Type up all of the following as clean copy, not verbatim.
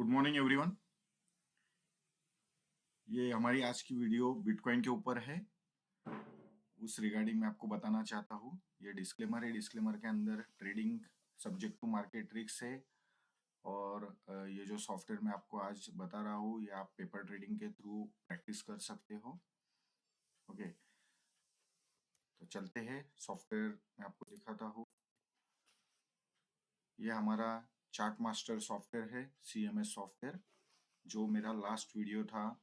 Good morning everyone. ये हमारी आज की वीडियो बिटकॉइन के ऊपर है। उस रिगार्डिंग मैं आपको बताना चाहता हूँ। ये डिस्क्लेमर है। डिस्क्लेमर के अंदर trading subject to market risk है। और ये जो सॉफ्टवेयर मैं आपको आज बता रहा हूँ ये आप पेपर ट्रेडिंग के थ्रू प्रैक्टिस कर सकते हो। ओके, तो चलते हैं। सॉफ्टवेयर मैं आपको दिखाता हूँ। ये हमारा चार्ट मास्टर सॉफ्टवेयर है, CMS सॉफ्टवेयर। जो मेरा लास्ट वीडियो था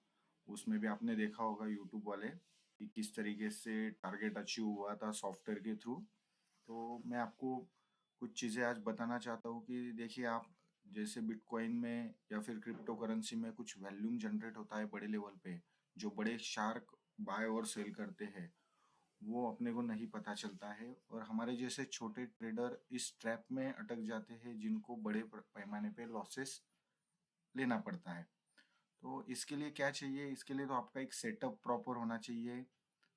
उसमें भी आपने देखा होगा यूट्यूब वाले कि किस तरीके से टारगेट अचीव हुआ था सॉफ्टवेयर के थ्रू। तो मैं आपको कुछ चीज़ें आज बताना चाहता हूँ कि देखिए, आप जैसे बिटकॉइन में या फिर क्रिप्टो करेंसी में कुछ वॉल्यूम जनरेट होता है बड़े लेवल पे, जो बड़े शार्क बाय और सेल करते हैं, वो अपने को नहीं पता चलता है। और हमारे जैसे छोटे ट्रेडर इस ट्रैप में अटक जाते हैं जिनको बड़े पैमाने पे लॉसेस लेना पड़ता है। तो इसके लिए क्या चाहिए? इसके लिए तो आपका एक सेटअप प्रॉपर होना चाहिए।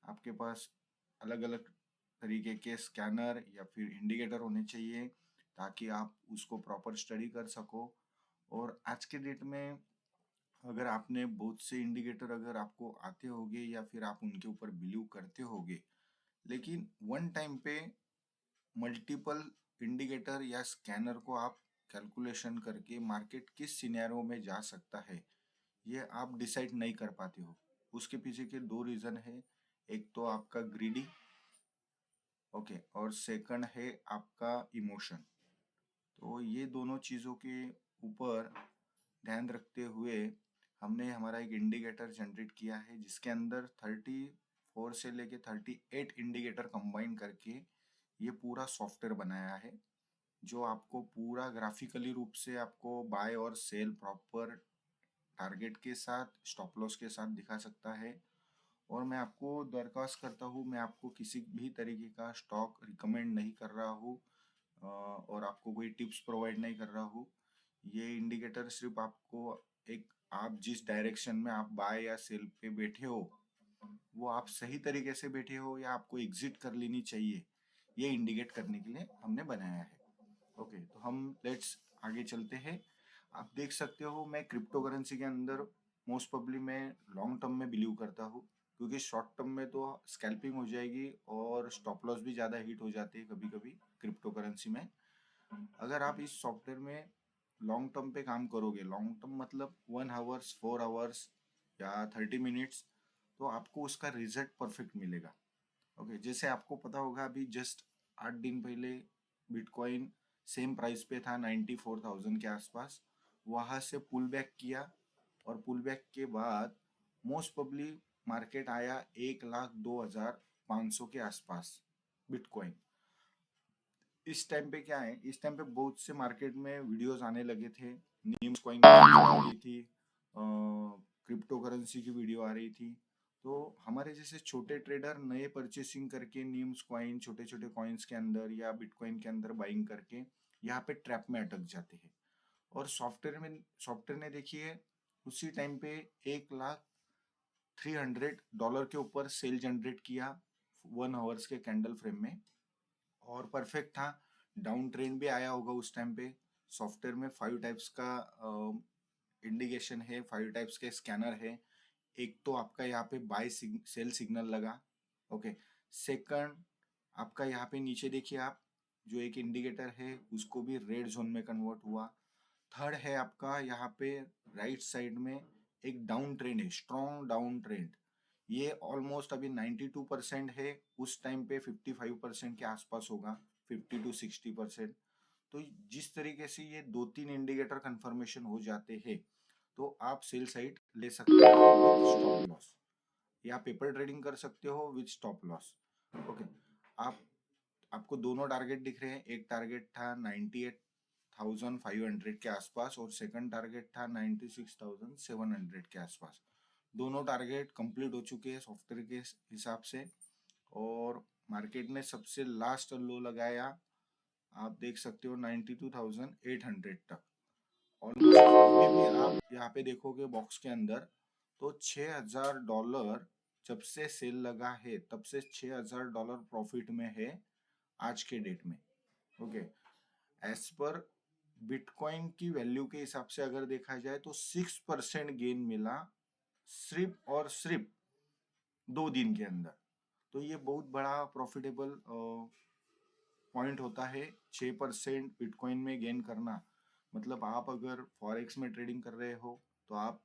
आपके पास अलग अलग तरीके के स्कैनर या फिर इंडिकेटर होने चाहिए ताकि आप उसको प्रॉपर स्टडी कर सको। और आज के डेट में अगर आपने बहुत से इंडिकेटर अगर आपको आते होंगे या फिर आप उनके ऊपर बिलीव करते होंगे, लेकिन वन टाइम पे मल्टीपल इंडिकेटर या स्कैनर को आप कैलकुलेशन करके मार्केट किस सिनेरियो में जा सकता है ये आप डिसाइड नहीं कर पाते हो। उसके पीछे के दो रीजन है। एक तो आपका ग्रीडी, ओके, और सेकंड है आपका इमोशन। तो ये दोनों चीज़ों के ऊपर ध्यान रखते हुए हमने हमारा एक इंडिकेटर जनरेट किया है जिसके अंदर 34 से लेके 38 इंडिकेटर कंबाइन करके ये पूरा सॉफ्टवेयर बनाया है, जो आपको पूरा ग्राफिकली रूप से आपको बाय और सेल प्रॉपर टारगेट के साथ स्टॉप लॉस के साथ दिखा सकता है। और मैं आपको दरख्वास्त करता हूँ, मैं आपको किसी भी तरीके का स्टॉक रिकमेंड नहीं कर रहा हूँ और आपको कोई टिप्स प्रोवाइड नहीं कर रहा हूँ। ये इंडिकेटर सिर्फ आपको एक, आप जिस डायरेक्शन में आप बाय या सेल पे बैठे हो वो आप सही तरीके से बैठे हो या आपको एग्जिट कर लेनी चाहिए, ये इंडिकेट करने के लिए हमने बनाया है। ओके, तो हम लेट्स आगे चलते हैं। आप देख सकते हो मैं क्रिप्टो करेंसी के अंदर मोस्ट प्रोबेबली मैं लॉन्ग टर्म में बिलीव करता हूँ, क्योंकि शॉर्ट टर्म में तो स्कैल्पिंग हो जाएगी और स्टॉप लॉस भी ज़्यादा हिट हो जाती है कभी कभी क्रिप्टो करेंसी में। अगर आप इस सॉफ्टवेयर में लॉन्ग टर्म पे काम करोगे, लॉन्ग टर्म मतलब 1 आवर्स 4 आवर्स या 30 मिनट्स, तो आपको उसका रिजल्ट परफेक्ट मिलेगा। ओके, जैसे आपको पता होगा अभी जस्ट 8 दिन पहले बिटकॉइन सेम प्राइस पे था 94,000 के आसपास। वहाँ से पुल बैक किया और पुल बैक के बाद मोस्ट प्रोबेबली मार्केट आया 1,02,500 के आसपास बिटकॉइन। इस टाइम पे क्या है, इस टाइम पे बहुत से मार्केट में वीडियोस आने लगे थे, नीम्स कॉइन की वीडियो आ रही थी, क्रिप्टो करेंसी की वीडियो आ रही थी। तो हमारे जैसे छोटे ट्रेडर नए परचेसिंग करके नीम्स कॉइन, छोटे छोटे कॉइन्स के अंदर या बिटकॉइन के अंदर बाइंग करके यहाँ पे ट्रैप में अटक जाते हैं। और सॉफ्टवेयर ने देखिए उसी टाइम पे 1,03,000 के ऊपर सेल जनरेट किया 1 आवर्स के कैंडल फ्रेम में, और परफेक्ट था। डाउन ट्रेंड भी आया होगा उस टाइम पे। सॉफ्टवेयर में 5 टाइप्स का इंडिकेशन है, 5 टाइप्स के स्कैनर है। एक तो आपका यहाँ पे बाय सेल सिग्नल लगा, ओके। सेकंड, आपका यहाँ पे नीचे देखिए आप, जो एक इंडिकेटर है उसको भी रेड जोन में कन्वर्ट हुआ। थर्ड है आपका यहाँ पे राइट साइड में एक डाउन ट्रेंड है, स्ट्रॉन्ग डाउन ट्रेंड। ये ऑलमोस्ट अभी 92% है, उस टाइम पे 55% के आसपास होगा, 50 to 60%। तो जिस तरीके से ये 2-3 इंडिकेटर कंफर्मेशन हो जाते हैं तो आप सेल साइड ले सकते हो विद स्टॉप लॉस, या पेपर ट्रेडिंग कर सकते हो विद स्टॉप लॉस। ओके, आप आपको दोनों टारगेट दिख रहे हैं। एक टारगेट था 98,500 के आसपास और सेकंड टारगेट था 96,700 के आसपास। दोनों टारगेट कंप्लीट हो चुके हैं सॉफ्टवेयर के हिसाब से। और मार्केट ने सबसे लास्ट लो लगाया, आप देख सकते हो 92,800 तक। ऑलमोस्ट अभी भी आप यहाँ पे देखोगे बॉक्स के अंदर तो $6,000 जब से सेल लगा है तब से $6,000 प्रॉफिट में है आज के डेट में। ओके, एज पर बिटकॉइन की वैल्यू के हिसाब से अगर देखा जाए तो 6% गेन मिला सिर्फ और सिर्फ 2 दिन के अंदर। तो ये बहुत बड़ा प्रॉफिटेबल पॉइंट होता है। 6% बिटकॉइन में गेन करना, मतलब आप अगर फॉरेक्स में ट्रेडिंग कर रहे हो तो आप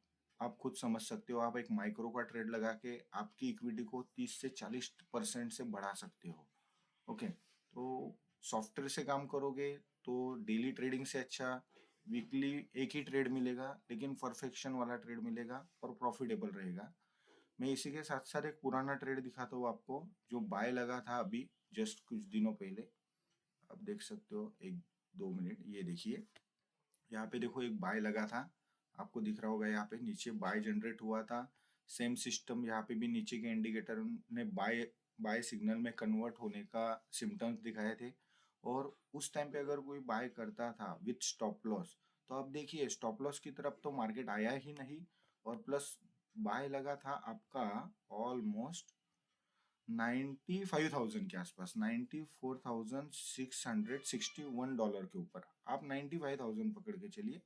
खुद समझ सकते हो, आप एक माइक्रो का ट्रेड लगा के आपकी इक्विटी को 30 से 40% से बढ़ा सकते हो। ओके, तो सॉफ्टवेयर से काम करोगे तो डेली ट्रेडिंग से अच्छा वीकली एक ही ट्रेड मिलेगा, लेकिन परफेक्शन वाला ट्रेड मिलेगा और प्रॉफिटेबल रहेगा। मैं इसी के साथ साथ एक पुराना ट्रेड दिखाता हूँ आपको, जो बाय लगा था अभी जस्ट कुछ दिनों पहले। आप देख सकते हो, 1-2 मिनट, ये देखिए यहाँ पे देखो एक बाय लगा था, आपको दिख रहा होगा यहाँ पे नीचे बाय जनरेट हुआ था। सेम सिस्टम यहाँ पे भी नीचे के इंडिकेटर ने बाय बाय सिग्नल में कन्वर्ट होने का सिम्टम्स दिखाए थे। और उस टाइम पे अगर कोई बाय करता था विथ स्टॉप लॉस, तो अब देखिए स्टॉप लॉस की तरफ तो मार्केट आया ही नहीं, और प्लस बाय लगा था आपका ऑलमोस्ट 95,000 के आसपास, $94,661 के ऊपर। आप 95,000 पकड़ के चलिए,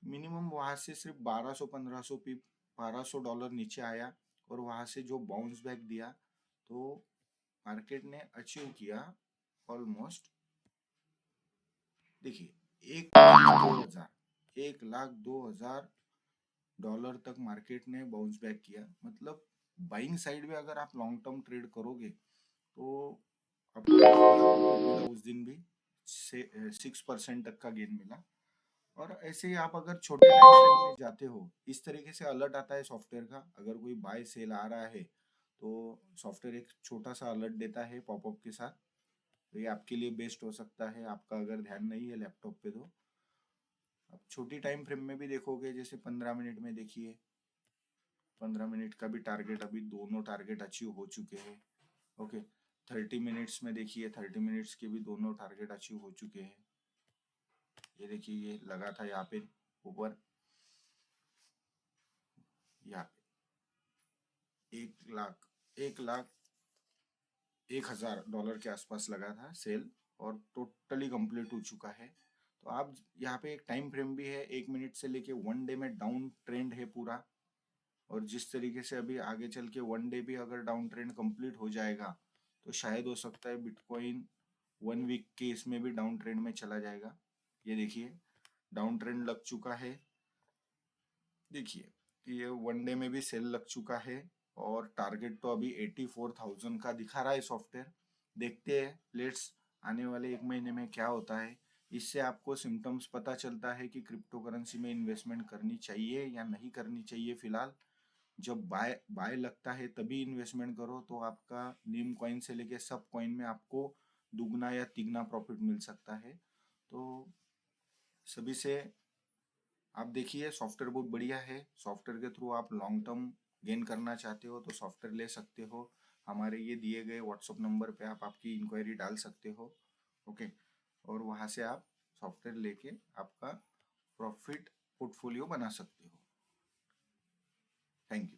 मिनिमम वहां से सिर्फ 1200 नीचे आया, और वहां से जो बाउंस बैक दिया, तो मार्केट ने अचीव किया ऑलमोस्ट, देखिए 1,02,000 तक मार्केट ने बाउंस बैक किया। मतलब बाइंग साइड में अगर आप लॉन्ग टर्म ट्रेड करोगे तो आपको प्रॉफिट मिला उस दिन भी, से 6% तक का गेन मिला। और ऐसे ही आप अगर छोटे टाइम फ्रेम में जाते हो, इस तरीके से अलर्ट आता है सॉफ्टवेयर का, अगर कोई बाय सेल आ रहा है तो सॉफ्टवेयर एक छोटा सा अलर्ट देता है पॉपअप के साथ। तो ये आपके लिए बेस्ट हो सकता है, आपका अगर ध्यान नहीं है लैपटॉप पे तो। आप छोटी टाइम फ्रेम में भी देखोगे, जैसे 15 मिनट में देखिए, 15 मिनट का भी टारगेट, अभी दोनों टारगेट अचीव हो चुके हैं। ओके, 30 मिनट्स में देखिए, 30 मिनट्स के भी दोनों टारगेट अचीव हो चुके हैं। ये देखिए, ये लगा था यहाँ पे ऊपर, यहाँ पे 1,01,01,000 के आसपास लगा था सेल, और टोटली कंप्लीट हो चुका है। तो आप यहाँ पे एक टाइम फ्रेम भी है, 1 मिनट से लेके 1 डे में डाउन ट्रेंड है पूरा। और जिस तरीके से अभी आगे चल के 1 डे भी अगर डाउन ट्रेंड कंप्लीट हो जाएगा, तो शायद हो सकता है बिटकॉइन 1 वीक के इसमें भी डाउन ट्रेंड में चला जाएगा। ये देखिए डाउन ट्रेंड लग चुका है, देखिए ये 1 डे में भी सेल लग चुका है, और टारगेट तो अभी 84,000 का दिखा रहा है सॉफ्टवेयर। देखते हैं लेट्स आने वाले 1 महीने में क्या होता है। इससे आपको सिम्टम्स पता चलता है कि क्रिप्टो करेंसी में इन्वेस्टमेंट करनी चाहिए या नहीं करनी चाहिए। फिलहाल जब बाय बाय लगता है तभी इन्वेस्टमेंट करो, तो आपका नीम कॉइन से लेके सब कॉइन में आपको दुगना या तिगना प्रॉफिट मिल सकता है। तो सभी से आप देखिए, सॉफ्टवेयर बहुत बढ़िया है। सॉफ्टवेयर के थ्रू आप लॉन्ग टर्म गेन करना चाहते हो तो सॉफ्टवेयर ले सकते हो। हमारे ये दिए गए व्हाट्सअप नंबर पे आप आपकी इंक्वायरी डाल सकते हो। ओके, और वहाँ से आप सॉफ्टवेयर लेके आपका प्रॉफिट पोर्टफोलियो बना सकते हो। Thank you.